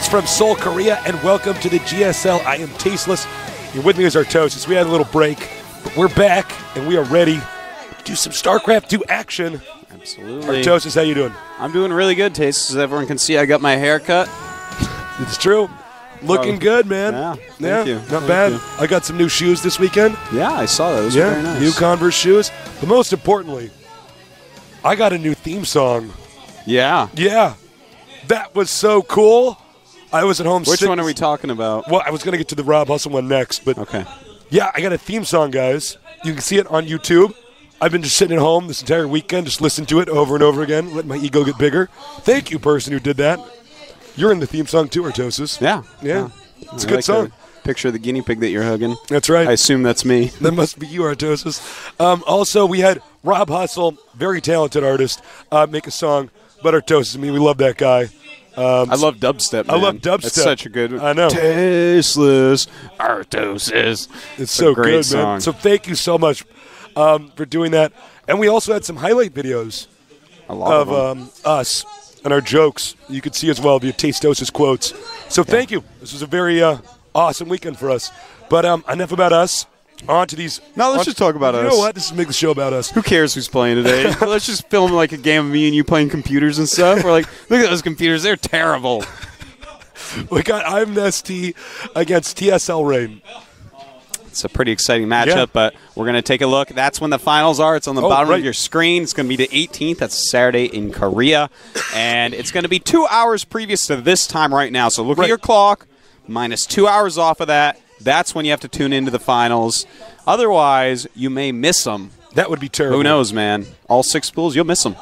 Greetings from Seoul, Korea, and welcome to the GSL. I am Tasteless. Here with me is Artosis. We had a little break, but we're back, and we are ready to do some Starcraft 2 action. Absolutely. Artosis, how you doing? I'm doing really good, Taste. As everyone can see, I got my hair cut. It's true. Looking good, man. Yeah, thank you. Not Thank bad. you. I got some new shoes this weekend. Yeah, I saw that. Those are very nice. New Converse shoes. But most importantly, I got a new theme song. Yeah. Yeah. That was so cool. I was at home. Which one are we talking about? Well, I was going to get to the Rob Hustle one next, but okay. Yeah, I got a theme song, guys. You can see it on YouTube. I've been just sitting at home this entire weekend, just listening to it over and over again, letting my ego get bigger. Thank you, person who did that. You're in the theme song too, Artosis. Yeah. It's a good song. Picture of the guinea pig that you're hugging. That's right. I assume that's me. That must be you, Artosis. Also, we had Rob Hustle, very talented artist, make a song about Artosis. I mean, we love that guy. I love dubstep, man. I love dubstep. It's such a good I know. Tasteless Artosis. It's so a great good, song. man. So thank you so much for doing that. And we also had some highlight videos of us and our jokes. You could see as well via Tastosis quotes. So thank you. This was a very awesome weekend for us. But enough about us. On to these. No, let's just talk about us. You know what? This is make the show about us. Who cares who's playing today? Let's just film like a game of me and you playing computers and stuff. We're like, look at those computers. They're terrible. We got I'm NesTea against TSL Rain. It's a pretty exciting matchup, but we're going to take a look. That's when the finals are. It's on the bottom of your screen. It's going to be the 18th. That's Saturday in Korea. And it's going to be 2 hours previous to this time right now. So look at your clock, minus 2 hours off of that. That's when you have to tune into the finals. Otherwise, you may miss them. That would be terrible. Who knows, man? All 6 pools, you'll miss them.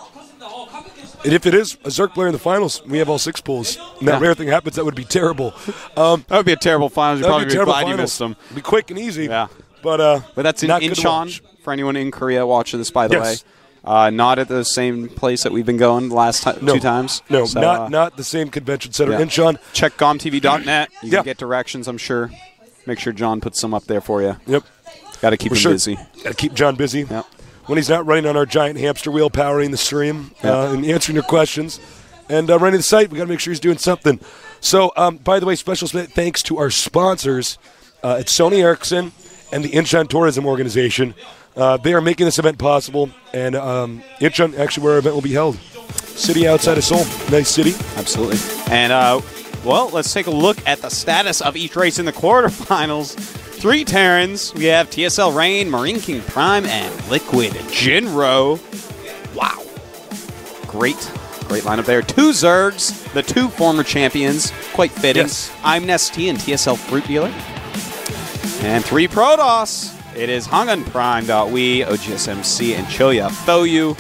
And if it is a Zerk player in the finals, we have all 6 pools. And that rare thing happens, that would be terrible. That would be a terrible finals. You'd probably be glad finals. you missed them. It'd be quick and easy. Yeah. But that's in Incheon, for anyone in Korea watching this, by the way. Not at the same place that we've been going the last 2 times. No, so, not the same convention center. Incheon. Check GOMTV.net. You can get directions, I'm sure. Make sure John puts some up there for you. Yep. Got to keep him busy. Got to keep John busy. Yep. When he's not running on our giant hamster wheel, powering the stream and answering your questions and running the site, we got to make sure he's doing something. So, by the way, special thanks to our sponsors at Sony Ericsson and the Incheon Tourism Organization. They are making this event possible, and Incheon, actually, where our event will be held. City outside of Seoul. Nice city. Absolutely. And, well, let's take a look at the status of each race in the quarterfinals. 3 Terrans. We have TSL Rain, Marine King Prime, and Liquid Jinro. Wow. Great lineup there. 2 Zergs, the 2 former champions. Quite fitting. Yes. I'm NesTea and TSL Fruit Dealer. And 3 Protoss. It is Hangun Prime, .we, OGSMC, and Choya Foyu.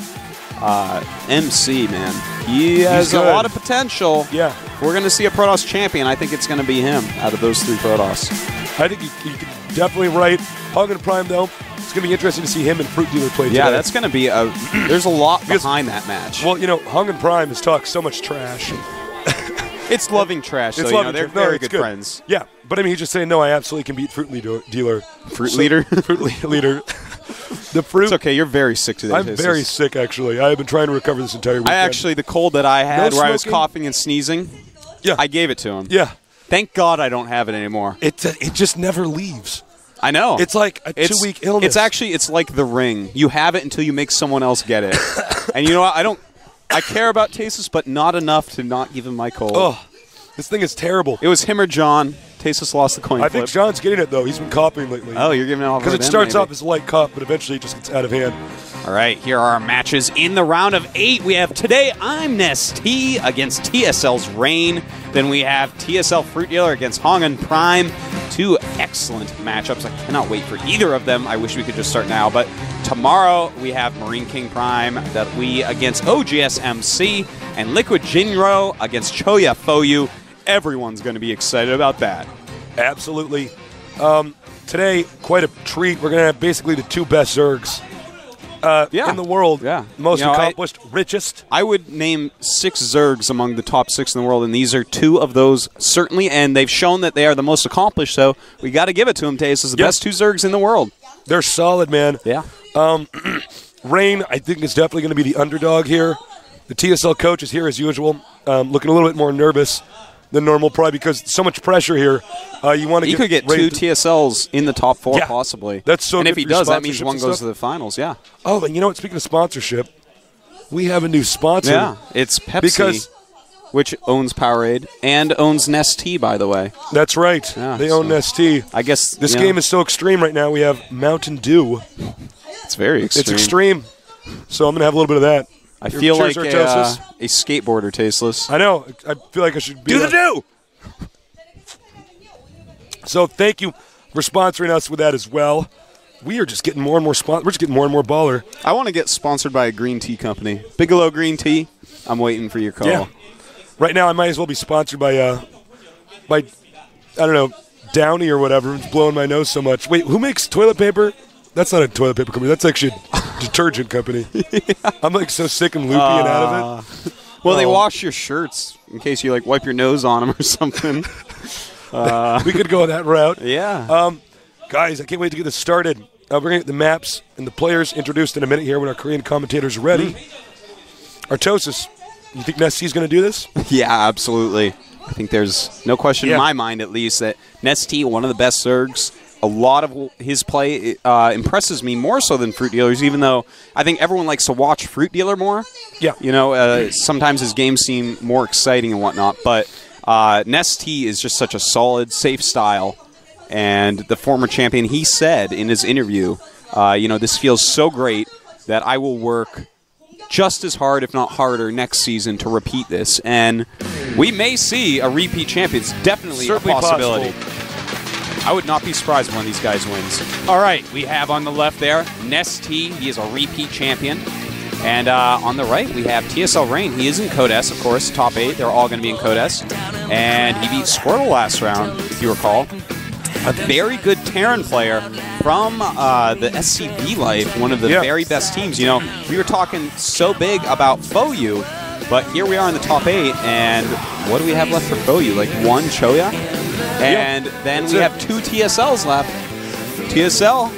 MC, man. He has a lot of potential. Yeah. We're going to see a Protoss champion. I think it's going to be him out of those 3 Protoss. I think you can definitely right. Hangun Prime, though, it's going to be interesting to see him and Fruit Dealer play today. Yeah, that's going to be a... There's a lot behind that match. Well, you know, Hangun Prime has talked so much trash. It's loving trash, it's so loving they're trash. very good friends. Yeah, but I mean, he's just saying, no, I absolutely can beat Fruit Dealer. Fruit Leader? Fruit Leader. The fruit. It's okay, you're very sick today. I'm very sick, actually. I have been trying to recover this entire weekend. The cold that I had No where I was smoking. coughing and sneezing, I gave it to him. Yeah. Thank God I don't have it anymore. It just never leaves. I know. It's like a 2-week illness. It's like the ring. You have it until you make someone else get it. And you know what? I care about Tasus, but not enough to not give him my cold. Oh, this thing is terrible. It was him or John. Tasus lost the coin flip. I think John's getting it, though. He's been coughing lately. Oh, you're giving it all because it starts off as a light cough, but eventually it just gets out of hand. All right, here are our matches in the round of 8. We have today I'm NesTea against TSL's Rain. Then we have TSL Fruit Dealer against Hangun Prime. 2 excellent matchups. I cannot wait for either of them. I wish we could just start now. But tomorrow we have Marine King Prime .we against OGSMC and Liquid Jinro against Choya Foyu. Everyone's going to be excited about that. Absolutely. Today, quite a treat. We're going to have basically the 2 best Zergs in the world. Yeah. Most accomplished, richest. I would name 6 Zergs among the top 6 in the world, and these are 2 of those, certainly, and they've shown that they are the most accomplished, so we got to give it to them, Tace. It's the best 2 Zergs in the world. They're solid, man. Yeah. Rain, I think, is definitely going to be the underdog here. The TSL coach is here as usual, looking a little bit more nervous than normal, probably because so much pressure here. You want to He could get 2 TSLs in the top 4, possibly. That's so and good if he for your does, that means sponsorships one and goes stuff. to the finals, yeah. Oh, and you know what? Speaking of sponsorship, we have a new sponsor. Yeah, it's Pepsi, because which owns Powerade and owns NesTea, by the way. that's right. Yeah, they own NesTea. I guess This game is so extreme right now. We have Mountain Dew. It's very extreme. It's extreme. So I'm going to have a little bit of that. I feel like Cheers, a skateboarder tasteless. I know. I feel like I should be Do the do! So thank you for sponsoring us with that as well. We are just getting more and more we're just getting more and more baller. I want to get sponsored by a green tea company. Bigelow Green Tea. I'm waiting for your call. Yeah. Right now I might as well be sponsored by I don't know, Downy or whatever. It's blowing my nose so much. Wait, who makes toilet paper? That's not a toilet paper company. That's actually a detergent company. I'm like so sick and loopy and out of it. Well, they wash your shirts in case you like wipe your nose on them or something. We could go that route. Yeah. Guys, I can't wait to get this started. We're going to get the maps and the players introduced in a minute here when our Korean commentators are ready. Artosis, you think NesTea is going to do this? Yeah, absolutely. I think there's no question in my mind, at least, that NesTea, one of the best Zergs. A lot of his play impresses me more so than Fruit Dealers, even though I think everyone likes to watch Fruit Dealer more. Yeah. You know, sometimes his games seem more exciting and whatnot, but NesTea is just such a solid, safe style. And the former champion, he said in his interview, you know, this feels so great that I will work just as hard, if not harder, next season to repeat this. And we may see a repeat champion. It's definitely a possibility. Possible. I would not be surprised if one of these guys wins. All right, we have on the left there NesTea. He is a repeat champion. And on the right, we have TSL Rain. He is in Code S, of course, top 8. They're all going to be in Code S. And he beat Squirtle last round, if you recall. A very good Terran player from the SCB Life, one of the very best teams. You know, we were talking so big about FOU, but here we are in the top 8, and what do we have left for FOU? Like 1 Choya? And then we have 2 TSLs left. TSL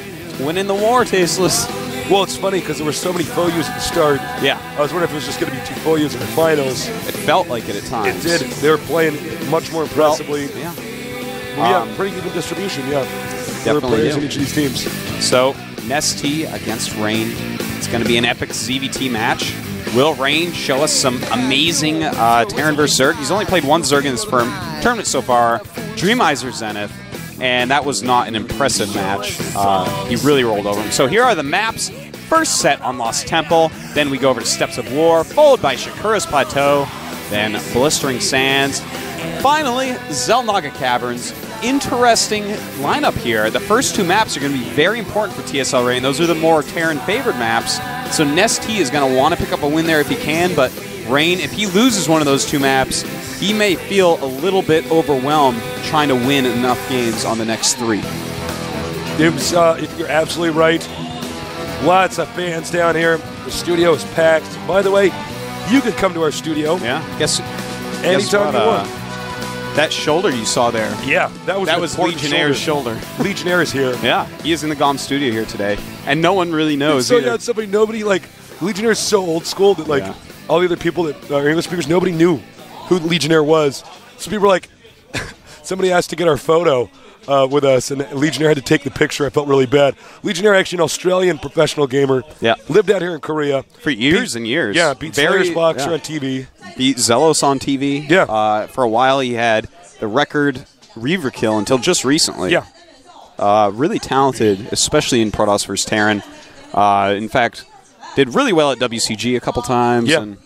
winning the war, Tasteless. Well, it's funny because there were so many FOUs at the start. Yeah. I was wondering if it was just going to be 2 FOUs in the finals. It felt like it at times. It did. They were playing much more impressively. Yeah. We have pretty even distribution, There are players in each of these teams. So, NesTea against Rain. It's going to be an epic ZVT match. Will Rain show us some amazing Terran vs. Zerg? He's only played 1 Zerg in this tournament so far, Dreamizer Zenith, and that was not an impressive match. He really rolled over him. So here are the maps. First set on Lost Temple, then we go over to Steps of War, followed by Shakura's Plateau, then Blistering Sands, finally Zelnaga Caverns. Interesting lineup here. The first 2 maps are going to be very important for TSL Rain. Those are the more Terran favored maps. So NesTea is going to want to pick up a win there if he can, but Rain, if he loses one of those 2 maps, he may feel a little bit overwhelmed trying to win enough games on the next 3. You're absolutely right. Lots of fans down here. The studio is packed. By the way, you can come to our studio. Yeah. Guess anytime you want. That shoulder you saw there. Yeah, that was Legionnaire's shoulder. Legionnaire is here. Yeah, he is in the GOM studio here today, and no one really knows. So yeah, nobody Legionnaire is so old school that all the other people that are English speakers, nobody knew who Legionnaire was. So people were like, somebody asked to get our photo with us, and Legionnaire had to take the picture. I felt really bad. Legionnaire, actually an Australian professional gamer. Yeah, lived out here in Korea for years and years. Yeah, beat Slayer's Boxer on TV. Beat Zelos on TV. Yeah. For a while, he had the record Reaver kill until just recently. Yeah. Really talented, especially in Protoss vs. Terran. In fact, did really well at WCG a couple times. Yeah. And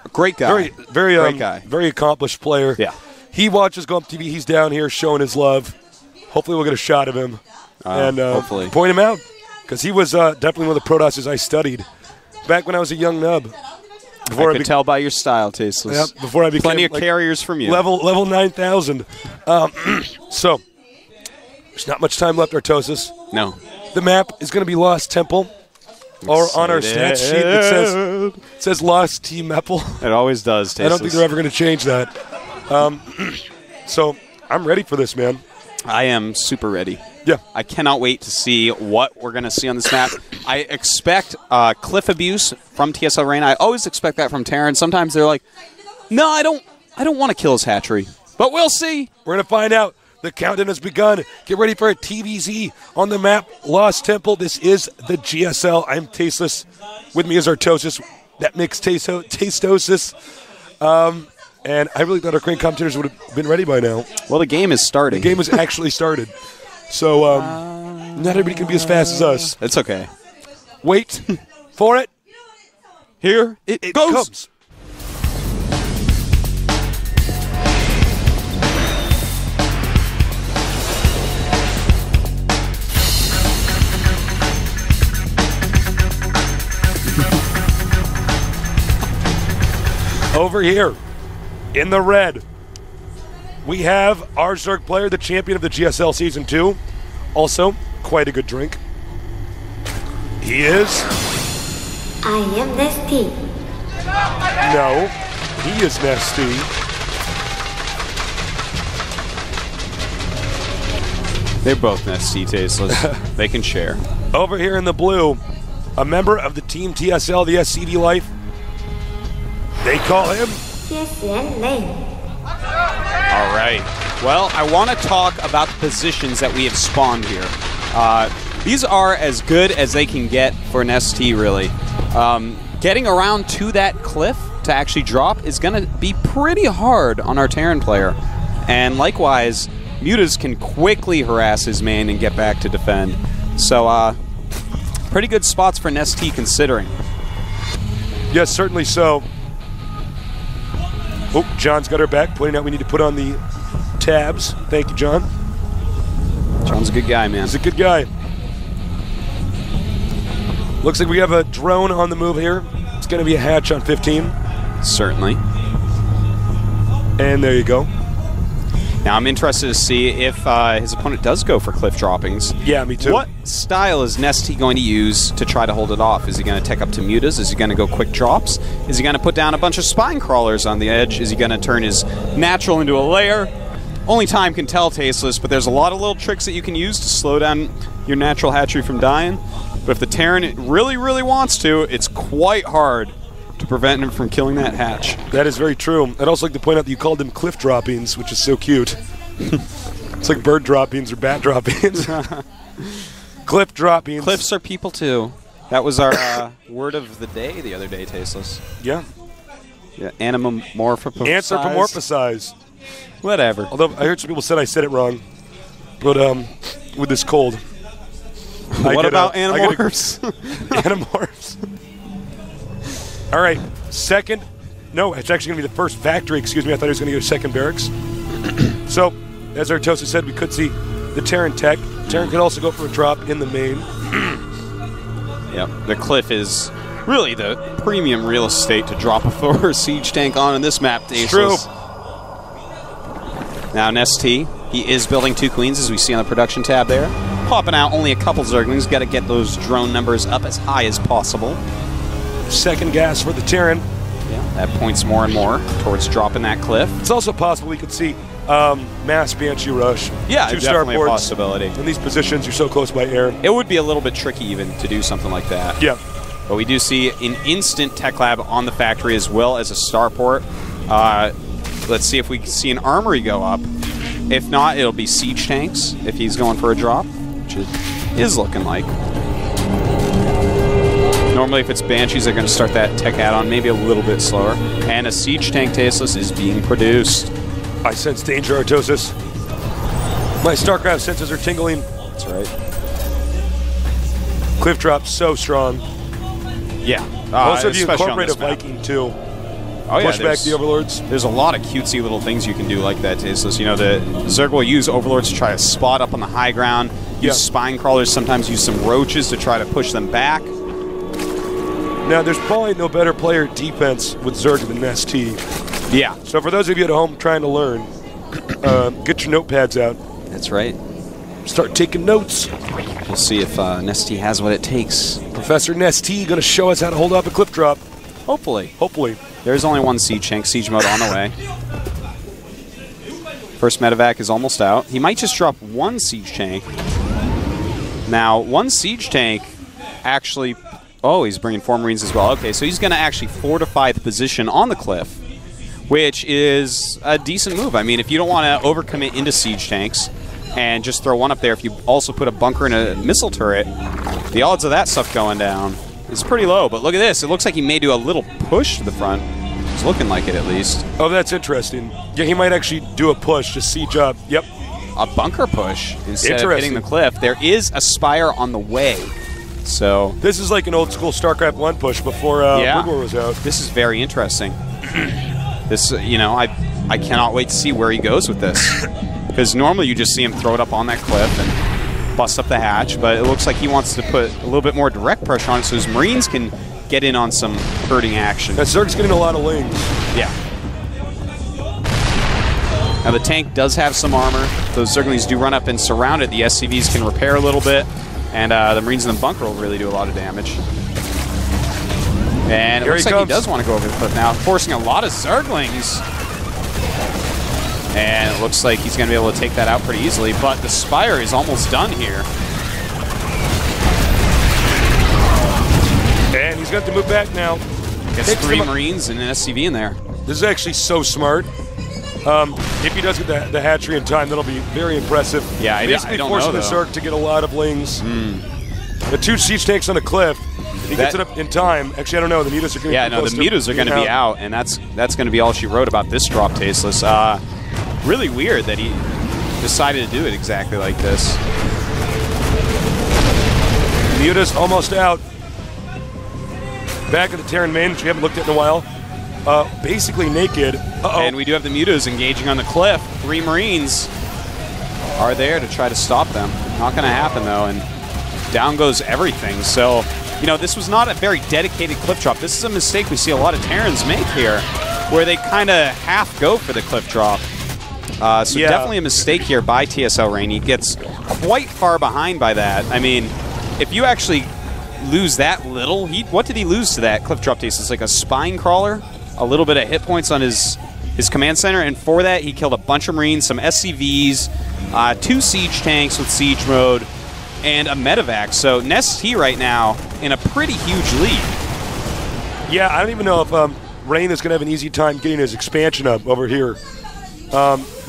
a great guy. Very great guy. Very accomplished player. Yeah. He watches GOMTV. He's down here showing his love. Hopefully we'll get a shot of him and hopefully point him out, because he was definitely one of the Protosses I studied back when I was a young nub. Before I could tell by your style, Tasteless. Yeah, before I became plenty of carriers from you. Level 9,000. So there's not much time left, Artosis. No. The map is going to be Lost Temple. Or on our stat sheet, it says Lost Team Apple. It always does, Tasteless. I don't think they're ever going to change that. So I'm ready for this, man. I am super ready. Yeah. I cannot wait to see what we're going to see on this map. I expect cliff abuse from TSL Rain. I always expect that from Terran. Sometimes they're like, no, I I don't want to kill his hatchery, but we'll see. We're going to find out. The countdown has begun. Get ready for a TVZ on the map. Lost Temple. This is the GSL. I'm Tasteless. With me is Artosis. That makes Tastosis. And I really thought our crane commentators would have been ready by now. Well, the game is starting. The game has actually started. So not everybody can be as fast as us. It's okay. Wait for it. Here it goes. Comes. Over here, in the red, we have our Zerg player, the champion of the GSL Season 2. Also, quite a good drink. He is... I am NesTea. No, he is NesTea. They're both NesTea Tasteless. They can share. Over here in the blue, a member of the Team TSL, the SCD Life. They call him GSL lane. All right. Well, I want to talk about the positions that we have spawned here. These are as good as they can get for NesTea, really. Getting around to that cliff to actually drop is going to be pretty hard on our Terran player. And likewise, Mutas can quickly harass his main and get back to defend. So, pretty good spots for NesTea considering. Yes, certainly so. Oh, John's got her back, pointing out we need to put on the tabs. Thank you, John. John's a good guy, man. He's a good guy. Looks like we have a drone on the move here. It's going to be a hatch on 15. Certainly. And there you go. Now I'm interested to see if his opponent does go for cliff droppings. Yeah, me too. What style is NesTea going to use to try to hold it off? Is he going to tech up to mutas? Is he going to go quick drops? Is he going to put down a bunch of spine crawlers on the edge? Is he going to turn his natural into a lair? Only time can tell, Tasteless, but there's a lot of little tricks that you can use to slow down your natural hatchery from dying. But if the Terran really, really wants to, it's quite hard to prevent him from killing that hatch. That is very true. I'd also like to point out that you called them cliff droppings, which is so cute. It's like bird droppings or bat droppings. Cliff droppings. Cliffs are people too. That was our word of the day the other day, Tasteless. Yeah. Yeah, anthropomorphize. Whatever. Although I heard some people said I said it wrong. But with this cold. What about animorphs? Animorphs. All right, second. No, it's actually going to be the first factory. Excuse me, I thought he was going to go second barracks. So, as Artosa said, we could see the Terran tech. Terran could also go for a drop in the main. Yep, the cliff is really the premium real estate to drop a Thor siege tank on in this map, Tasteless. True. Now NesTea, he is building 2 queens, as we see on the production tab there. Popping out only a couple Zerglings. Got to get those drone numbers up as high as possible. Second gas for the Terran. Yeah, that points more and more towards dropping that cliff. It's also possible we could see mass Banshee rush. Yeah, 2 definitely a starports. possibility. In these positions, you're so close by air. It would be a little bit tricky even to do something like that. Yeah. But we do see an instant tech lab on the factory as well as a starport. Let's see if we can see an armory go up. If not, it'll be siege tanks if he's going for a drop, which it is looking like. Normally, if it's Banshees, they're going to start that tech add-on maybe a little bit slower. And a siege tank, Tasteless, is being produced. I sense danger, Artosis. My Starcraft senses are tingling. That's right. Cliff drop so strong. Yeah. Also, if you especially incorporate a on this map. Viking, too. Oh, yeah, Push back the Overlords. There's a lot of cutesy little things you can do like that, Tasteless. You know, the Zerg will use Overlords to try to spot up on the high ground, use spine crawlers, sometimes use some roaches to try to push them back. Now, there's probably no better player defense with Zerg than NesTea. Yeah. So for those of you at home trying to learn, get your notepads out. That's right. Start taking notes. We'll see if NesTea has what it takes. Professor NesTea going to show us how to hold up a cliff drop. Hopefully. Hopefully. There's only one siege tank. Siege mode on the way. First medevac is almost out. He might just drop 1 siege tank. Now, 1 siege tank actually... Oh, he's bringing 4 Marines as well. Okay, so he's going to actually fortify the position on the cliff, which is a decent move. I mean, if you don't want to overcommit into siege tanks and just throw one up there, if you also put a bunker and a missile turret, the odds of that stuff going down is pretty low. But look at this. It looks like he may do a little push to the front. It's looking like it, at least. Oh, that's interesting. Yeah, he might actually do a push, just siege up. Yep. A bunker push instead of hitting the cliff. There is a spire on the way. So this is like an old school Starcraft 1 push before World War was out. This is very interesting. This, you know, I cannot wait to see where he goes with this. Because normally you just see him throw it up on that cliff and bust up the hatch, but it looks like he wants to put a little bit more direct pressure on it so his Marines can get in on some hurting action. That Zerg's getting a lot of lings. Yeah. Now the tank does have some armor. Those Zerglings do run up and surround it. The SCVs can repair a little bit, and the Marines in the bunker will really do a lot of damage. And it looks like he does want to go over the cliff now, forcing a lot of Zerglings. And it looks like he's going to be able to take that out pretty easily, but the Spire is almost done here. And he's got to move back now. Gets 3 Marines and an SCV in there. This is actually so smart. If he does get the hatchery in time, that'll be very impressive. Yeah, I don't know, forcing the Zerg to get a lot of lings. The 2 siege tanks on a cliff. He gets it up in time. Actually, I don't know. The mutas are going to be Yeah, no, the mutas are going to be out, and that's going to be all she wrote about this drop, Tasteless. Really weird that he decided to do it exactly like this. Mutas almost out. Back at the Terran main, which we haven't looked at in a while. Basically naked. And we do have the mutas engaging on the cliff. 3 Marines are there to try to stop them. Not going to happen, though, and down goes everything. So, you know, this was not a very dedicated cliff drop. This is a mistake we see a lot of Terrans make here, where they kind of half go for the cliff drop. So definitely a mistake here by TSL Rain. He gets quite far behind by that. I mean, if you actually lose that little, what did he lose to that cliff drop taste? It's like a spine crawler, a little bit of hit points on his command center, and for that he killed a bunch of Marines, some SCVs, 2 siege tanks with siege mode, and a medevac. So NesTea right now in a pretty huge lead. Yeah, I don't even know if Rain is going to have an easy time getting his expansion up over here.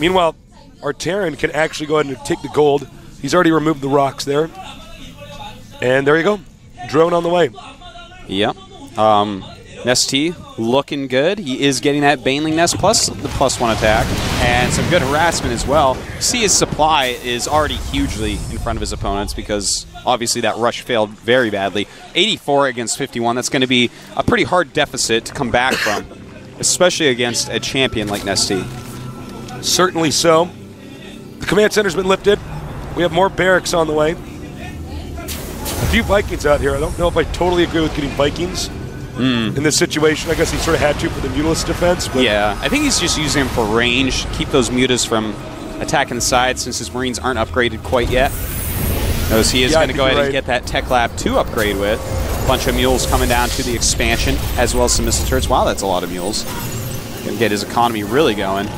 Meanwhile, our Terran can actually go ahead and take the gold. He's already removed the rocks there. And there you go. Drone on the way. Yep. NesTea looking good. He is getting that Baneling Nest plus the +1 attack. And some good harassment as well. See, his supply is already hugely in front of his opponents because obviously that rush failed very badly. 84 against 51. That's going to be a pretty hard deficit to come back from, especially against a champion like NesTea. Certainly so. The command center's been lifted. We have more barracks on the way. A few Vikings out here. I don't know if I totally agree with getting Vikings in this situation. I guess he sort of had to for the Mutalist defense. But yeah, I think he's just using them for range, keep those mutas from attacking the side since his Marines aren't upgraded quite yet. Notice he is going to go ahead and get that Tech Lab 2 upgrade with. A bunch of mules coming down to the expansion, as well as some missile turrets. Wow, that's a lot of mules. Going to get his economy really going.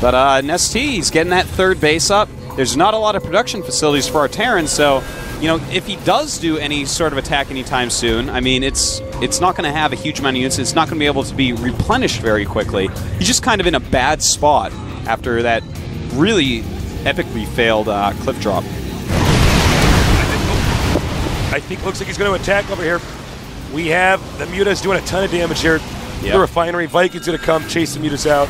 But NesTea, he's getting that 3rd base up. There's not a lot of production facilities for our Terrans, so you know, if he does do any sort of attack anytime soon, I mean, it's not going to have a huge amount of units. It's not going to be able to be replenished very quickly. He's just kind of in a bad spot after that really epically failed cliff drop. I think it looks like he's going to attack over here. We have the mutas doing a ton of damage here. Yep. The refinery Vikings going to come chase the mutas out.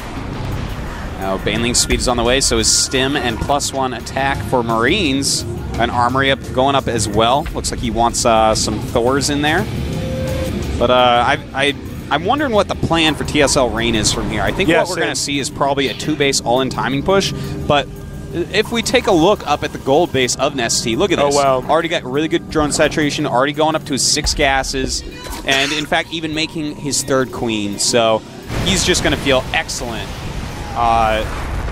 Now, Baneling speed is on the way, so is Stim and +1 attack for Marines. An armory up going up as well. Looks like he wants some Thors in there. But I'm wondering what the plan for TSL Rain is from here. I think what we're going to see is probably a 2-base all-in timing push. But if we take a look up at the gold base of NesTea, look at this. Oh, wow. Already got really good drone saturation, already going up to his 6 gases, and in fact even making his 3rd queen. So he's just going to feel excellent.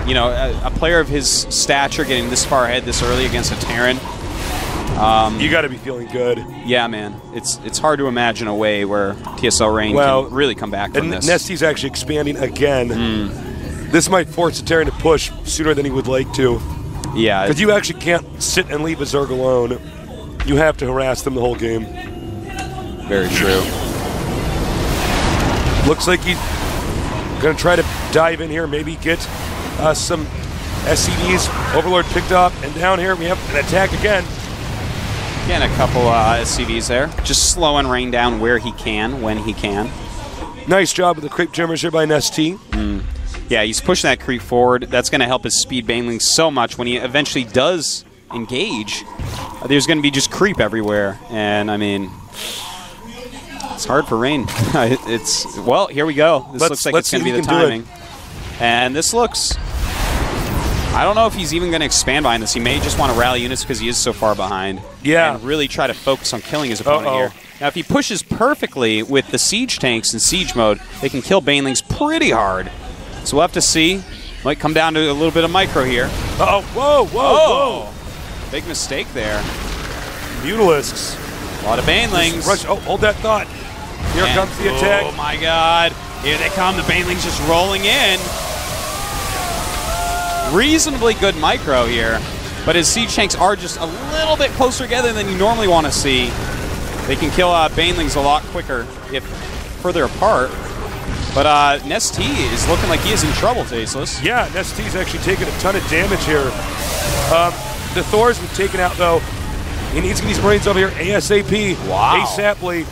You know, a player of his stature getting this far ahead this early against a Terran. You got to be feeling good. Yeah, man. It's hard to imagine a way where TSL Rain can really come back from this. NesTea's actually expanding again. This might force the Terran to push sooner than he would like to. Yeah. Because you actually can't sit and leave a Zerg alone. You have to harass them the whole game. Very true. Looks like he's Going to try to dive in here, maybe get some SCVs. Overlord picked up, and down here we have an attack again. Again, a couple SCVs there. Just slowing Rain down where he can, when he can. Nice job with the creep jammers here by NesTea. Yeah, he's pushing that creep forward. That's going to help his speed Baneling so much when he eventually does engage. There's going to be just creep everywhere, and I mean, it's hard for Rain. Well, here we go. This looks like it's going to be the timing. And this looks, I don't know if he's even going to expand behind this. He may just want to rally units because he is so far behind. Yeah. And really try to focus on killing his opponent here. Now, if he pushes perfectly with the siege tanks in siege mode, they can kill Banelings pretty hard. So we'll have to see. Might come down to a little bit of micro here. Uh-oh. Whoa, whoa, whoa. Big mistake there. Mutalisks. A lot of Banelings. Rush. Oh, hold that thought. Here comes the attack. Oh, my God. Here they come. The Banelings just rolling in. Reasonably good micro here, but his siege tanks are just a little bit closer together than you normally want to see. They can kill Banelings a lot quicker if further apart. But NesTea is looking like he is in trouble, Tasteless. Yeah, NesTea's actually taking a ton of damage here. The Thor's been taken out, though. He needs to get these Marines over here ASAP. Wow. ASAPly.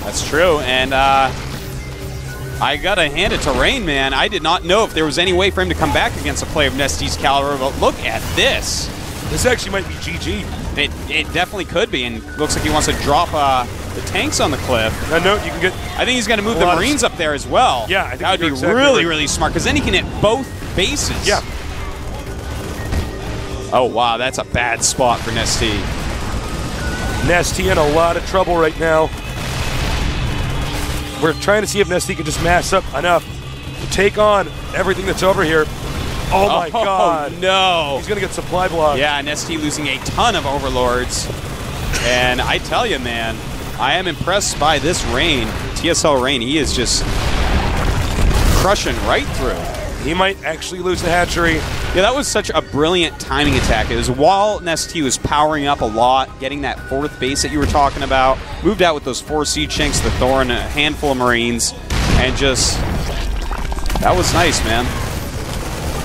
That's true, and I gotta hand it to Rain, man. I did not know if there was any way for him to come back against a player of NesTea's caliber, but look at this. This actually might be GG. It definitely could be, and looks like he wants to drop the tanks on the cliff. No, you can get. I think he's going to move the Marines up there as well. Yeah, I think that would be exactly really, right. really smart, because then he can hit both bases. Yeah. Oh, wow, that's a bad spot for NesTea. NesTea in a lot of trouble right now. We're trying to see if NesTea can just mass up enough to take on everything that's over here. Oh my God. No. He's going to get supply blocked. Yeah, NesTea losing a ton of Overlords. And I tell you, man, I am impressed by this Rain. TSL Rain, he is just crushing right through. He might actually lose the hatchery. Yeah, that was such a brilliant timing attack. It was while NesTea was powering up a lot, getting that fourth base that you were talking about, moved out with those 4 siege tanks, the Thor, and a handful of Marines, and just, that was nice, man.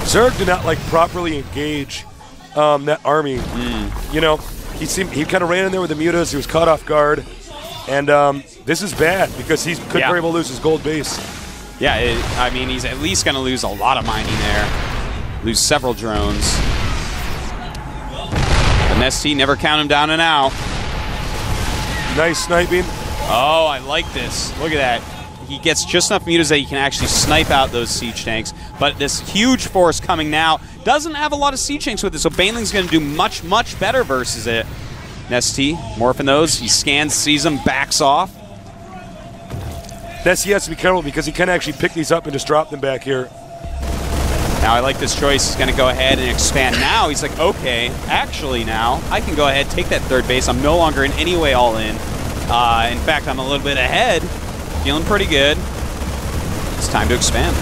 Zerg did not properly engage that army. You know, he kind of ran in there with the mutas. He was caught off guard, and this is bad because he could very well lose his gold base. Yeah, I mean, he's at least going to lose a lot of mining there, lose several drones. But NesTea never count him down and out. Nice sniping. Oh, I like this. Look at that. He gets just enough mutas that he can actually snipe out those siege tanks. But this huge force coming now doesn't have a lot of siege tanks with it, so Baneling's going to do much, much better versus it. NesTea morphing those. He scans, sees them, backs off. NesTea has to be careful because he can actually pick these up and just drop them back here. Now I like this choice. He's going to go ahead and expand now. He's like, okay, actually now I can go ahead, take that third base. I'm no longer in any way all in. In fact, I'm a little bit ahead. Feeling pretty good. It's time to expand.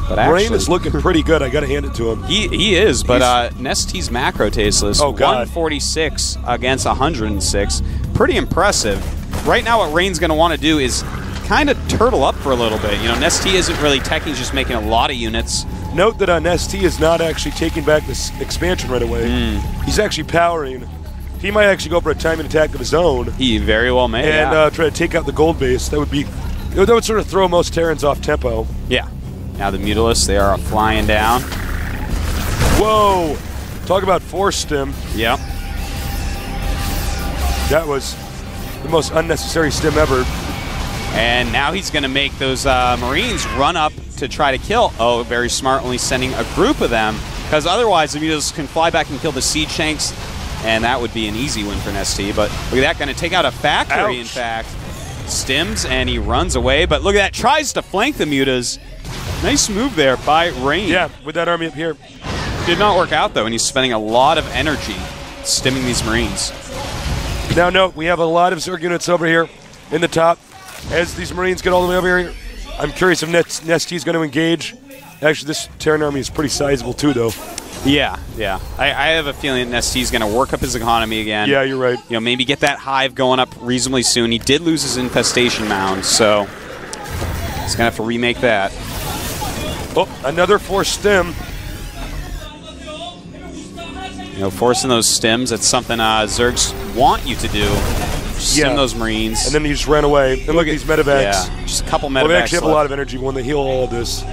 But actually, Rain is looking pretty good. I got to hand it to him. He is, but NesTea's macro Tasteless. Oh, God. 146 against 106. Pretty impressive. Right now what Rain's going to want to do is kind of turtle up for a little bit. You know, NesTea isn't really teching, he's just making a lot of units. Note that NesTea is not actually taking back this expansion right away. He's actually powering. He might actually go for a timing attack of his own. He very well may, and try to take out the gold base. That would sort of throw most Terrans off tempo. Yeah. Now the Mutalisks, they are flying down. Whoa! Talk about force stim. Yep. That was the most unnecessary stim ever. And now he's going to make those Marines run up to try to kill. Oh, very smart, only sending a group of them, because otherwise the Mutalisks can fly back and kill the siege tanks, and that would be an easy win for NesTea. But look at that, going to take out a factory, Ouch. in fact. Stims, and he runs away, but look at that, tries to flank the Mutas. Nice move there by Rain. Yeah, with that army up here. Did not work out, though, and he's spending a lot of energy stimming these Marines. Now, note, we have a lot of Zerg units over here in the top. As these Marines get all the way over here, I'm curious if NesTea is going to engage. Actually, this Terran army is pretty sizable, too, though. Yeah. I have a feeling that NesTea is going to work up his economy again. Yeah, you're right. You know, maybe get that hive going up reasonably soon. He did lose his infestation mound, so He's going to have to remake that. Oh, another forced stem. You know, forcing those stems, that's something Zergs want you to do. Stem those Marines. And then he just ran away. And look at these medevacs. Yeah, just a couple medevacs. Well, they actually have a lot of energy when they heal all of this.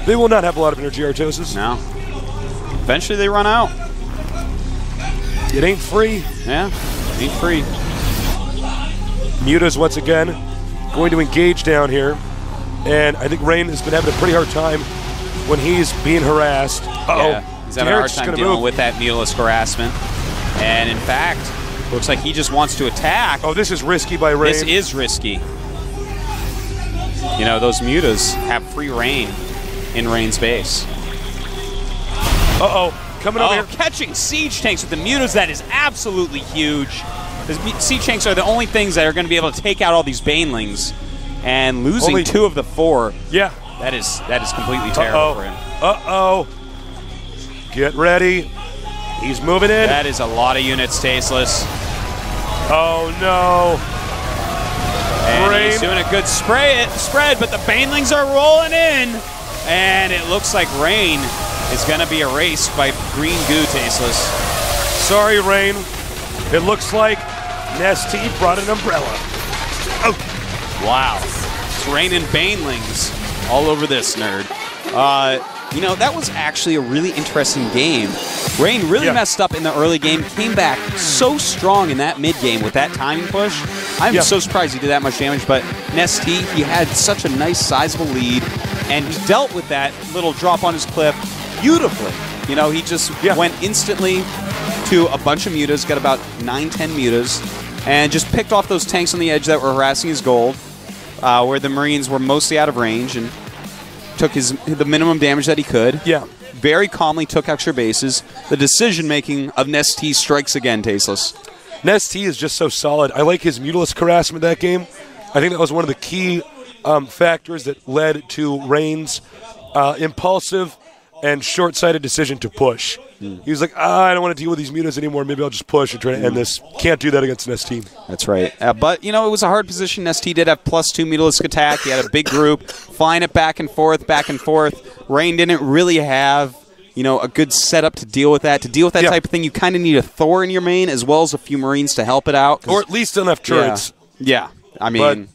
They will not have a lot of energy, Artosis. No. Eventually they run out. It ain't free. Yeah, ain't free. Mutas once again going to engage down here. And I think Rain has been having a pretty hard time when he's being harassed. Uh-oh. Yeah, he's having a hard time dealing with that mutilous harassment. And in fact, looks like he just wants to attack. Oh, this is risky by Rain. This is risky. You know, those mutas have free reign in Rain's base. Uh-oh. Coming over here. Catching siege tanks with the mutas, that is absolutely huge. The siege tanks are the only things that are going to be able to take out all these banelings. And losing 2 of the 4, yeah, that is completely terrible for him. Uh-oh. Get ready. He's moving in. That is a lot of units, Tasteless. Oh, no. And Rain. he's doing a good spread, but the banelings are rolling in. And it looks like Rain is going to be erased by green goo, Tasteless. Sorry, Rain. It looks like NesTea brought an umbrella. Oh. Wow. It's raining banelings all over this nerd. You know, that was actually a really interesting game. Rain really messed up in the early game, came back so strong in that mid-game with that timing push. I'm so surprised he did that much damage, but NesTea, he had such a nice, sizable lead, and he dealt with that little drop on his cliff beautifully. You know, he just went instantly to a bunch of mutas, got about 9-10 mutas, and just picked off those tanks on the edge that were harassing his gold, where the Marines were mostly out of range, and took the minimum damage that he could. Yeah. Very calmly took extra bases. The decision-making of NesTea strikes again, Tasteless. NesTea is just so solid. I like his mutilous harassment that game. I think that was one of the key factors that led to Rain's impulsive and short-sighted decision to push. He was like, I don't want to deal with these mutas anymore. Maybe I'll just push and try to end this. Can't do that against NesTea. That's right. But, you know, it was a hard position. NesTea did have +2 mutalisk attack. He had a big group, flying it back and forth, back and forth. Rain didn't really have, you know, a good setup to deal with that. To deal with that type of thing, you kind of need a Thor in your main as well as a few Marines to help it out. Or at least enough turrets. Yeah. I mean,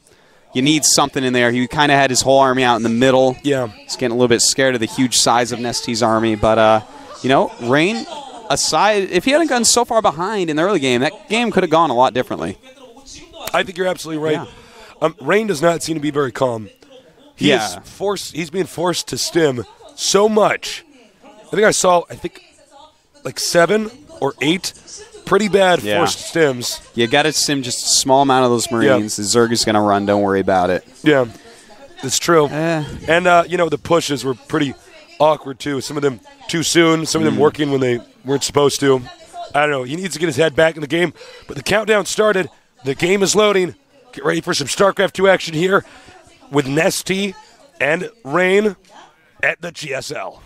you need something in there. He kind of had his whole army out in the middle. Yeah. He's getting a little bit scared of the huge size of NesTea's army. But, you know, Rain, aside, if he hadn't gone so far behind in the early game, that game could have gone a lot differently. I think you're absolutely right. Yeah. Rain does not seem to be very calm. He's being forced to stem so much. I think I saw, like 7 or 8 pretty bad forced stems. You got to stem just a small amount of those Marines. The Zerg is going to run. Don't worry about it. Yeah, it's true. And, you know, the pushes were pretty awkward, too. Some of them too soon. Some of them working when they weren't supposed to. I don't know. He needs to get his head back in the game. But the countdown started. The game is loading. Get ready for some StarCraft 2 action here with NesTea and Rain at the GSL.